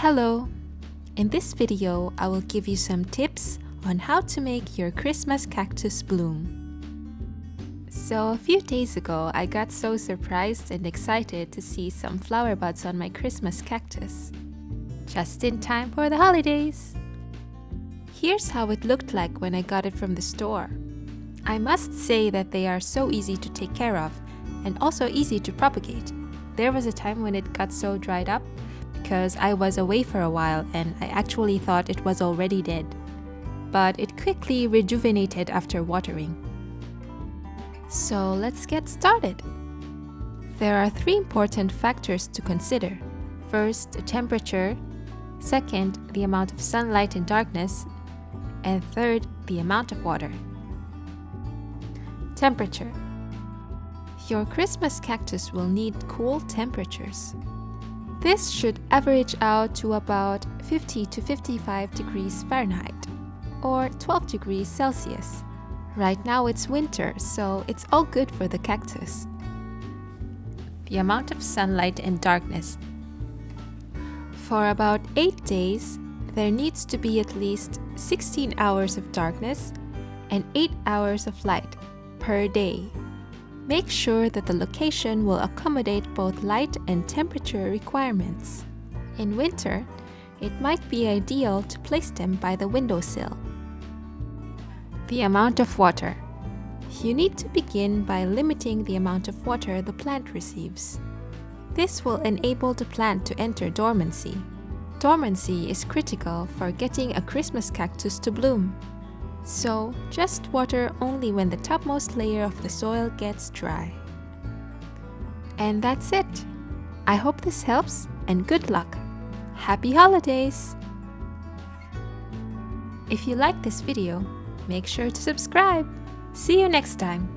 Hello! In this video, I will give you some tips on how to make your Christmas cactus bloom. So a few days ago, I got so surprised and excited to see some flower buds on my Christmas cactus. Just in time for the holidays! Here's how it looked like when I got it from the store. I must say that they are so easy to take care of and also easy to propagate. There was a time when it got so dried up because I was away for a while and I actually thought it was already dead. But it quickly rejuvenated after watering. So let's get started. There are 3 important factors to consider. First, the temperature. Second, the amount of sunlight and darkness. And third, the amount of water. Temperature. Your Christmas cactus will need cool temperatures. This should average out to about 50 to 55 degrees Fahrenheit, or 12 degrees Celsius. Right now it's winter, so it's all good for the cactus. The amount of sunlight and darkness. For about 8 days, there needs to be at least 16 hours of darkness and 8 hours of light per day. Make sure that the location will accommodate both light and temperature requirements. In winter, it might be ideal to place them by the windowsill. The amount of water. You need to begin by limiting the amount of water the plant receives. This will enable the plant to enter dormancy. Dormancy is critical for getting a Christmas cactus to bloom. So, just water only when the topmost layer of the soil gets dry. And that's it! I hope this helps and good luck! Happy holidays! If you like this video, make sure to subscribe! See you next time!